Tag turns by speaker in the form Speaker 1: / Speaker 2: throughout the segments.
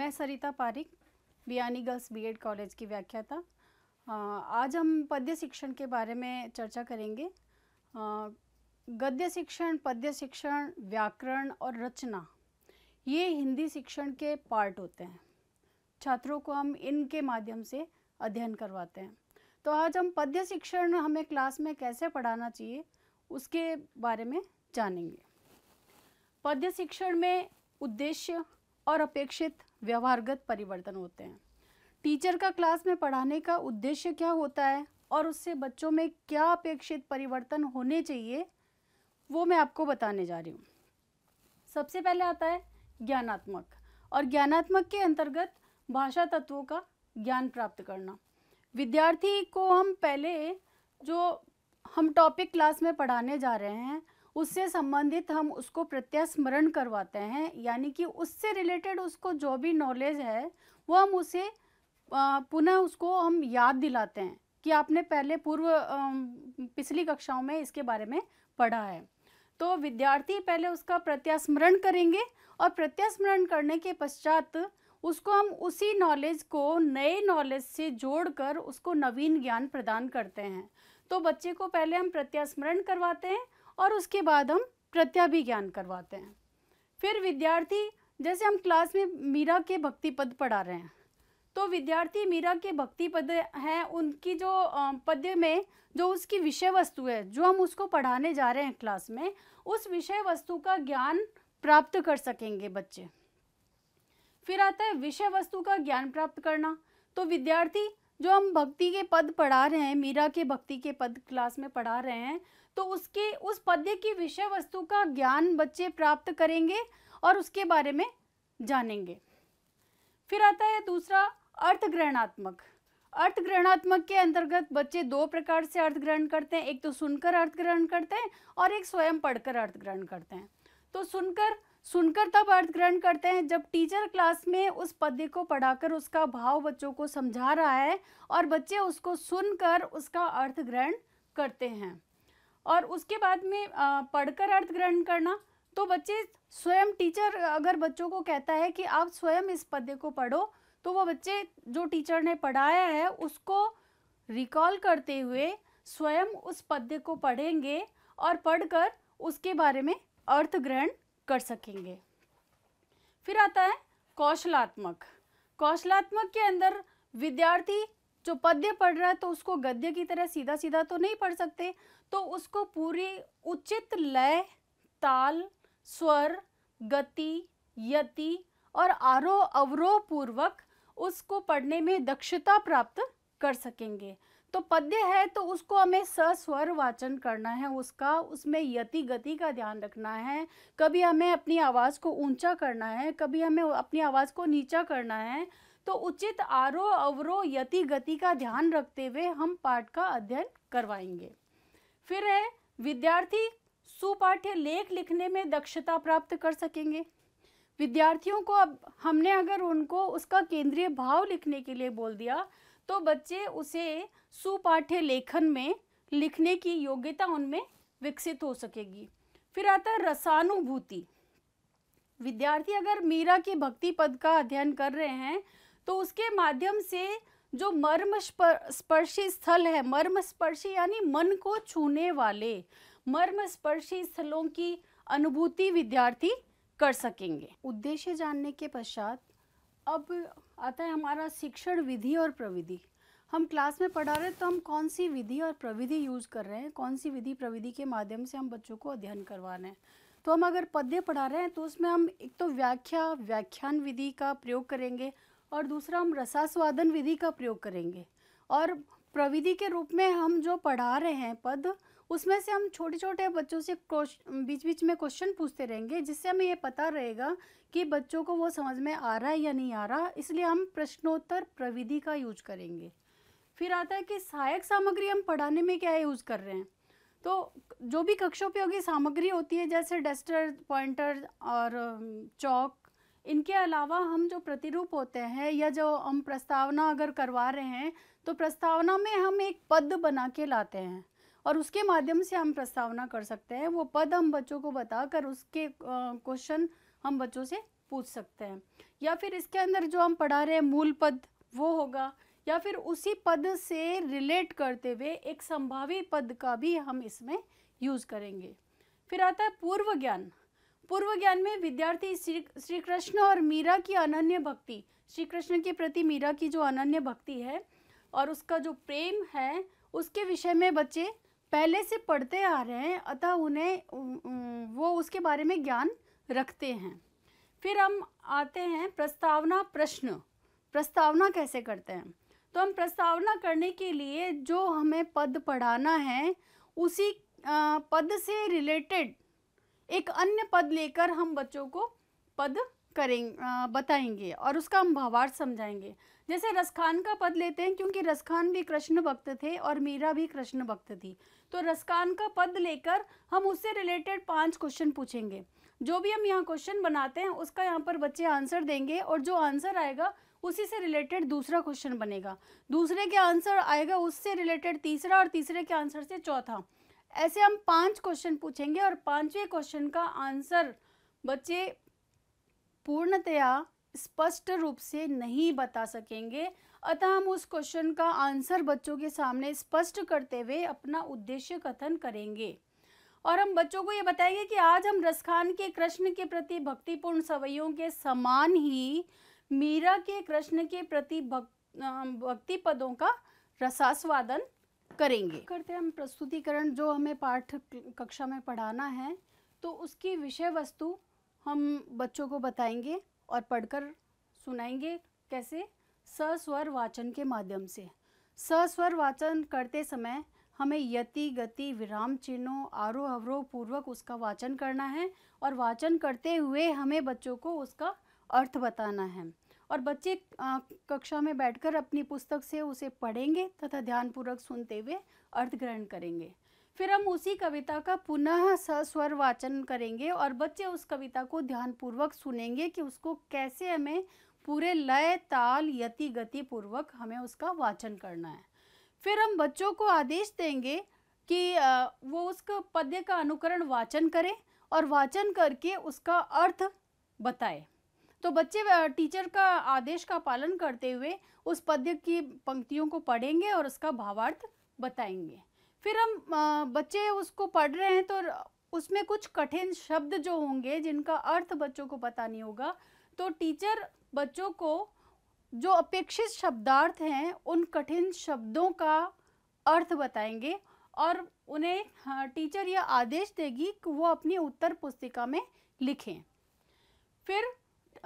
Speaker 1: मैं Sarita Pareek, Biyani girls BEd college की व्याख्याता। आज हम पद्य शिक्षण के बारे में चर्चा करेंगे। गद्य शिक्षण, पद्य शिक्षण, व्याकरण और रचना, ये हिंदी शिक्षण के पार्ट होते हैं। छात्रों को हम इनके माध्यम से अध्ययन करवाते हैं। तो आज हम पद्य शिक्षण हमें क्लास में कैसे पढ़ाना चाहिए उसके बारे में जानेंगे। पद्य शिक्षण में उद्देश्य और अपेक्षित व्यवहारगत परिवर्तन होते हैं। टीचर का क्लास में पढ़ाने का उद्देश्य क्या होता है और उससे बच्चों में क्या अपेक्षित परिवर्तन होने चाहिए, वो मैं आपको बताने जा रही हूँ। सबसे पहले आता है ज्ञानात्मक, और ज्ञानात्मक के अंतर्गत भाषा तत्वों का ज्ञान प्राप्त करना। विद्यार्थी को हम पहले जो हम टॉपिक क्लास में पढ़ाने जा रहे हैं उससे संबंधित हम उसको प्रत्यास्मरण करवाते हैं, यानी कि उससे रिलेटेड उसको जो भी नॉलेज है वो हम उसे पुनः उसको हम याद दिलाते हैं कि आपने पहले पिछली कक्षाओं में इसके बारे में पढ़ा है। तो विद्यार्थी पहले उसका प्रत्यास्मरण करेंगे और प्रत्यास्मरण करने के पश्चात उसको हम उसी नॉलेज को नए नॉलेज से जोड़कर उसको नवीन ज्ञान प्रदान करते हैं। तो बच्चे को पहले हम प्रत्यास्मरण करवाते हैं और उसके बाद हम प्रत्याभिज्ञान करवाते हैं। फिर विद्यार्थी, जैसे हम क्लास में मीरा के भक्ति पद पढ़ा रहे हैं, तो विद्यार्थी मीरा के भक्ति पद हैं, उनकी जो पद्य में जो उसकी विषय वस्तु है जो हम उसको पढ़ाने जा रहे हैं क्लास में, उस विषय वस्तु का ज्ञान प्राप्त कर सकेंगे बच्चे। फिर आता है विषय वस्तु का ज्ञान प्राप्त करना। तो विद्यार्थी, जो हम भक्ति के पद पढ़ा रहे हैं, मीरा के भक्ति के पद क्लास में पढ़ा रहे हैं, तो उस पद्य की विषय वस्तु का ज्ञान बच्चे प्राप्त करेंगे और उसके बारे में जानेंगे। फिर आता है दूसरा अर्थग्रहणात्मक। अर्थग्रहणात्मक के अंतर्गत बच्चे दो प्रकार से अर्थ ग्रहण करते हैं, एक तो सुनकर अर्थ ग्रहण करते हैं और एक स्वयं पढ़कर अर्थ ग्रहण करते हैं। तो सुनकर तब अर्थ ग्रहण करते हैं जब टीचर क्लास में उस पद्य को पढ़ाकर उसका भाव बच्चों को समझा रहा है और बच्चे उसको सुनकर उसका अर्थ ग्रहण करते हैं। और उसके बाद में पढ़कर अर्थ ग्रहण करना, तो बच्चे स्वयं, टीचर अगर बच्चों को कहता है कि आप स्वयं इस पद्य को पढ़ो, तो वो बच्चे जो टीचर ने पढ़ाया है उसको रिकॉल करते हुए स्वयं उस पद्य को पढ़ेंगे और पढ़कर उसके बारे में अर्थ ग्रहण कर सकेंगे। फिर आता है कौशलात्मक। कौशलात्मक के अंदर विद्यार्थी जो पद्य पढ़ रहा है तो उसको गद्य की तरह सीधा सीधा तो नहीं पढ़ सकते, तो उसको पूरी उचित लय, ताल, स्वर, गति, यति और आरोह अवरोह पूर्वक उसको पढ़ने में दक्षता प्राप्त कर सकेंगे। तो पद्य है तो उसको हमें सस्वर वाचन करना है, उसमें यति गति का ध्यान रखना है। कभी हमें अपनी आवाज़ को ऊंचा करना है, कभी हमें अपनी आवाज़ को नीचा करना है। तो उचित आरोह अवरोह यति गति का ध्यान रखते हुए हम पाठ का अध्ययन करवाएंगे। फिर है विद्यार्थी सुपाठ्य लेख लिखने में दक्षता प्राप्त कर सकेंगे। विद्यार्थियों को अब हमने अगर उनको उसका केंद्रीय भाव लिखने के लिए बोल दिया तो बच्चे उसे सुपाठ्य लेखन में लिखने की योग्यता उनमें विकसित हो सकेगी। फिर आता है रसानुभूति। विद्यार्थी अगर मीरा के भक्ति पद का अध्ययन कर रहे हैं तो उसके माध्यम से जो मर्म स्पर्शी स्थल है, मर्म स्पर्शी यानी मन को छूने वाले मर्म स्पर्शी स्थलों की अनुभूति विद्यार्थी कर सकेंगे। उद्देश्य जानने के पश्चात अब आता है हमारा शिक्षण विधि और प्रविधि। हम क्लास में पढ़ा रहे हैं तो हम कौन सी विधि और प्रविधि यूज़ कर रहे हैं, कौन सी विधि प्रविधि के माध्यम से हम बच्चों को अध्ययन करवा रहे हैं। तो हम अगर पद्य पढ़ा रहे हैं तो उसमें हम एक तो व्याख्यान विधि का प्रयोग करेंगे और दूसरा हम रसास्वादन विधि का प्रयोग करेंगे। और प्रविधि के रूप में हम जो पढ़ा रहे हैं पद, उसमें से हम छोटे छोटे बच्चों से बीच बीच में क्वेश्चन पूछते रहेंगे, जिससे हमें ये पता रहेगा कि बच्चों को वो समझ में आ रहा है या नहीं आ रहा। इसलिए हम प्रश्नोत्तर प्रविधि का यूज करेंगे। फिर आता है कि सहायक सामग्री हम पढ़ाने में क्या यूज़ कर रहे हैं। तो जो भी कक्षोपयोगी सामग्री होती है जैसे डस्टर, पॉइंटर और चौक, इनके अलावा हम जो प्रतिरूप होते हैं या जो हम प्रस्तावना अगर करवा रहे हैं तो प्रस्तावना में हम एक पद बना के लाते हैं और उसके माध्यम से हम प्रस्तावना कर सकते हैं। वो पद हम बच्चों को बताकर उसके क्वेश्चन हम बच्चों से पूछ सकते हैं, या फिर इसके अंदर जो हम पढ़ा रहे हैं मूल पद वो होगा, या फिर उसी पद से रिलेट करते हुए एक संभावी पद का भी हम इसमें यूज़ करेंगे। फिर आता है पूर्व ज्ञान। पूर्व ज्ञान में विद्यार्थी श्री कृष्ण और मीरा की अनन्य भक्ति, श्री कृष्ण के प्रति मीरा की जो अनन्य भक्ति है और उसका जो प्रेम है उसके विषय में बच्चे पहले से पढ़ते आ रहे हैं, अतः उन्हें वो उसके बारे में ज्ञान रखते हैं। फिर हम आते हैं प्रस्तावना प्रश्न। प्रस्तावना कैसे करते हैं? तो हम प्रस्तावना करने के लिए जो हमें पद पढ़ाना है उसी पद से रिलेटेड एक अन्य पद लेकर हम बच्चों को पद बताएंगे और उसका हम भावार्थ समझाएंगे। जैसे रसखान का पद लेते हैं, क्योंकि रसखान भी कृष्ण भक्त थे और मीरा भी कृष्ण भक्त थी, तो रसखान का पद लेकर हम उससे रिलेटेड 5 क्वेश्चन पूछेंगे। जो भी हम यहाँ क्वेश्चन बनाते हैं उसका यहाँ पर बच्चे आंसर देंगे और जो आंसर आएगा उसी से रिलेटेड दूसरा क्वेश्चन बनेगा, दूसरे के आंसर आएगा उससे रिलेटेड तीसरा और तीसरे के आंसर से चौथा। ऐसे हम 5 क्वेश्चन पूछेंगे और 5वें क्वेश्चन का आंसर बच्चे पूर्णतया स्पष्ट रूप से नहीं बता सकेंगे, अतः हम उस क्वेश्चन का आंसर बच्चों के सामने स्पष्ट करते हुए अपना उद्देश्य कथन करेंगे। और हम बच्चों को ये बताएंगे कि आज हम रसखान के कृष्ण के प्रति भक्तिपूर्ण सवैयों के समान ही मीरा के कृष्ण के प्रति भक्ति पदों का रसास्वादन करेंगे। करते हैं हम प्रस्तुतिकरण। जो हमें पाठ कक्षा में पढ़ाना है तो उसकी विषय वस्तु हम बच्चों को बताएंगे और पढ़कर सुनाएंगे। कैसे? सस्वर वाचन के माध्यम से। सस्वर वाचन करते समय हमें यति, गति, विराम चिन्हों, आरोह अवरोह पूर्वक उसका वाचन करना है और वाचन करते हुए हमें बच्चों को उसका अर्थ बताना है। और बच्चे कक्षा में बैठकर अपनी पुस्तक से उसे पढ़ेंगे तथा ध्यानपूर्वक सुनते हुए अर्थ ग्रहण करेंगे। फिर हम उसी कविता का पुनः सस्वर वाचन करेंगे और बच्चे उस कविता को ध्यानपूर्वक सुनेंगे कि उसको कैसे हमें पूरे लय, ताल, यति, गति पूर्वक हमें उसका वाचन करना है। फिर हम बच्चों को आदेश देंगे कि वो उस पद्य का अनुकरण वाचन करें और वाचन करके उसका अर्थ बताए। तो बच्चे टीचर का आदेश का पालन करते हुए उस पद्य की पंक्तियों को पढ़ेंगे और उसका भावार्थ बताएंगे। फिर हम बच्चे उसको पढ़ रहे हैं तो उसमें कुछ कठिन शब्द जो होंगे जिनका अर्थ बच्चों को पता नहीं होगा, तो टीचर बच्चों को जो अपेक्षित शब्दार्थ हैं उन कठिन शब्दों का अर्थ बताएंगे और उन्हें टीचर यह आदेश देगी कि वो अपनी उत्तर पुस्तिका में लिखें। फिर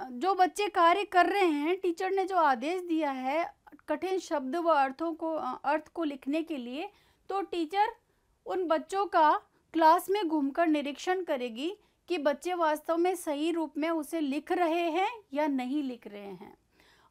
Speaker 1: जो बच्चे कार्य कर रहे हैं, टीचर ने जो आदेश दिया है कठिन शब्द व अर्थ को लिखने के लिए, तो टीचर उन बच्चों का क्लास में घूमकर निरीक्षण करेगी कि बच्चे वास्तव में सही रूप में उसे लिख रहे हैं या नहीं लिख रहे हैं।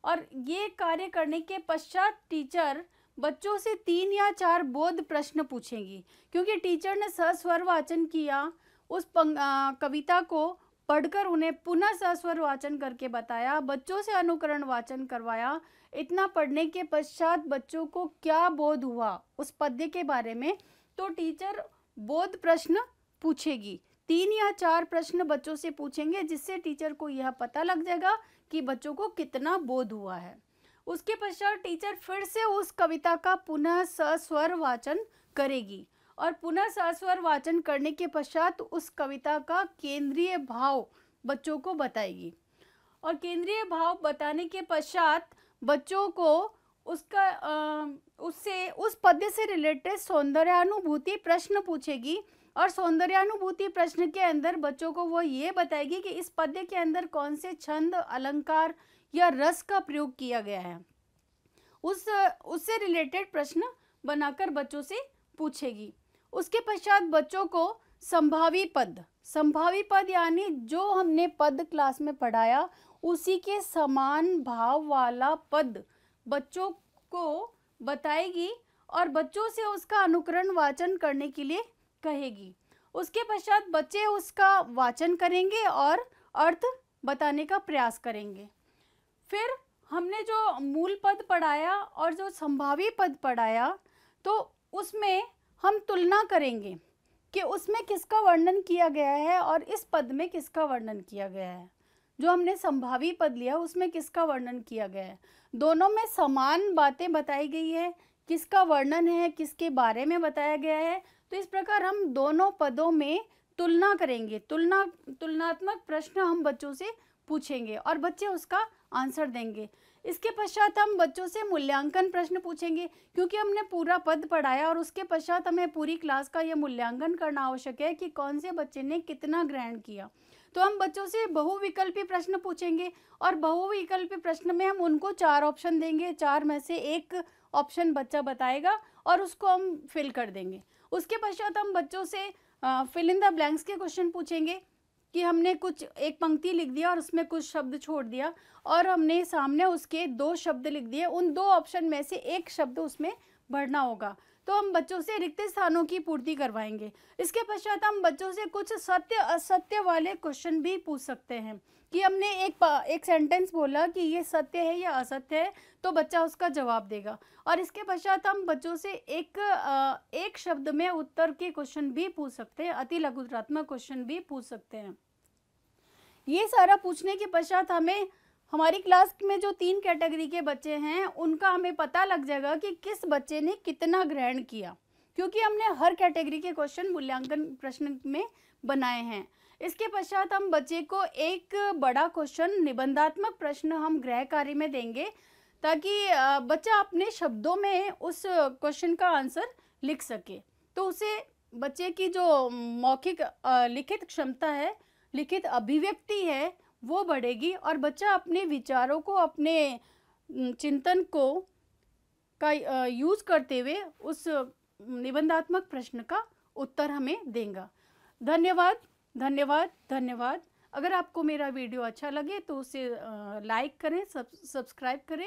Speaker 1: और ये कार्य करने के पश्चात टीचर बच्चों से 3 या 4 बोध प्रश्न पूछेंगी, क्योंकि टीचर ने सस्वर वाचन किया, उस कविता को पढ़कर उन्हें पुनः सस्वर वाचन करके बताया, बच्चों से अनुकरण वाचन करवाया। इतना पढ़ने के पश्चात बच्चों को क्या बोध हुआ उस पद्य के बारे में, तो टीचर बोध प्रश्न पूछेगी। 3 या 4 प्रश्न बच्चों से पूछेंगे जिससे टीचर को यह पता लग जाएगा कि बच्चों को कितना बोध हुआ है। उसके पश्चात टीचर फिर से उस कविता का पुनः सस्वर वाचन करेगी और पुनः सस्वर वाचन करने के पश्चात उस कविता का केंद्रीय भाव बच्चों को बताएगी। और केंद्रीय भाव बताने के पश्चात बच्चों को उस पद्य से रिलेटेड सौंदर्यानुभूति प्रश्न पूछेगी और सौंदर्यानुभूति प्रश्न के अंदर बच्चों को वो ये बताएगी कि इस पद्य के अंदर कौन से छंद, अलंकार या रस का प्रयोग किया गया है। उससे रिलेटेड प्रश्न बनाकर बच्चों से पूछेगी। उसके पश्चात बच्चों को संभावी पद यानी जो हमने पद क्लास में पढ़ाया उसी के समान भाव वाला पद बच्चों को बताएगी और बच्चों से उसका अनुकरण वाचन करने के लिए कहेगी। उसके पश्चात बच्चे उसका वाचन करेंगे और अर्थ बताने का प्रयास करेंगे। फिर हमने जो मूल पद पढ़ाया और जो संभावी पद पढ़ाया, तो उसमें हम तुलना करेंगे कि उसमें किसका वर्णन किया गया है और इस पद में किसका वर्णन किया गया है। जो हमने संभावी पद लिया उसमें किसका वर्णन किया गया है। दोनों में समान बातें बताई गई है, किसका वर्णन है, किसके बारे में बताया गया है। तो इस प्रकार हम दोनों पदों में तुलना करेंगे, तुलनात्मक प्रश्न हम बच्चों से पूछेंगे और बच्चे उसका आंसर देंगे। इसके पश्चात हम बच्चों से मूल्यांकन प्रश्न पूछेंगे, क्योंकि हमने पूरा पद पढ़ाया और उसके पश्चात हमें पूरी क्लास का यह मूल्यांकन करना आवश्यक है कि कौन से बच्चे ने कितना ग्रहण किया। तो हम बच्चों से बहुविकल्पी प्रश्न पूछेंगे और बहुविकल्पी प्रश्न में हम उनको 4 ऑप्शन देंगे, 4 में से एक ऑप्शन बच्चा बताएगा और उसको हम फिल कर देंगे। उसके पश्चात हम बच्चों से फिल इन द ब्लैंक्स के क्वेश्चन पूछेंगे कि हमने कुछ एक पंक्ति लिख दिया और उसमें कुछ शब्द छोड़ दिया और हमने सामने उसके 2 शब्द लिख दिए, उन 2 ऑप्शन में से एक शब्द उसमें भरना होगा। तो हम बच्चों से रिक्त स्थानों की पूर्ति करवाएंगे। इसके पश्चात हम बच्चों से कुछ सत्य असत्य वाले क्वेश्चन भी पूछ सकते हैं कि हमने एक सेंटेंस बोला कि ये सत्य है या असत्य है, तो बच्चा उसका जवाब देगा। और इसके पश्चात हम बच्चों से एक शब्द में उत्तर के क्वेश्चन भी पूछ सकते हैं, अति लघुत्तरात्मक क्वेश्चन भी पूछ सकते हैं। ये सारा पूछने के पश्चात हमें हमारी क्लास में जो 3 कैटेगरी के बच्चे हैं उनका हमें पता लग जाएगा कि किस बच्चे ने कितना ग्रहण किया, क्योंकि हमने हर कैटेगरी के क्वेश्चन मूल्यांकन प्रश्न में बनाए हैं। इसके पश्चात हम बच्चे को एक बड़ा क्वेश्चन निबंधात्मक प्रश्न हम गृह कार्य में देंगे, ताकि बच्चा अपने शब्दों में उस क्वेश्चन का आंसर लिख सके। तो उसे बच्चे की जो मौखिक लिखित क्षमता है, लिखित अभिव्यक्ति है, वो बढ़ेगी और बच्चा अपने विचारों को, अपने चिंतन को का यूज़ करते हुए उस निबंधात्मक प्रश्न का उत्तर हमें देगा। धन्यवाद, धन्यवाद, धन्यवाद। अगर आपको मेरा वीडियो अच्छा लगे तो उसे लाइक करें, सब्सक्राइब करें।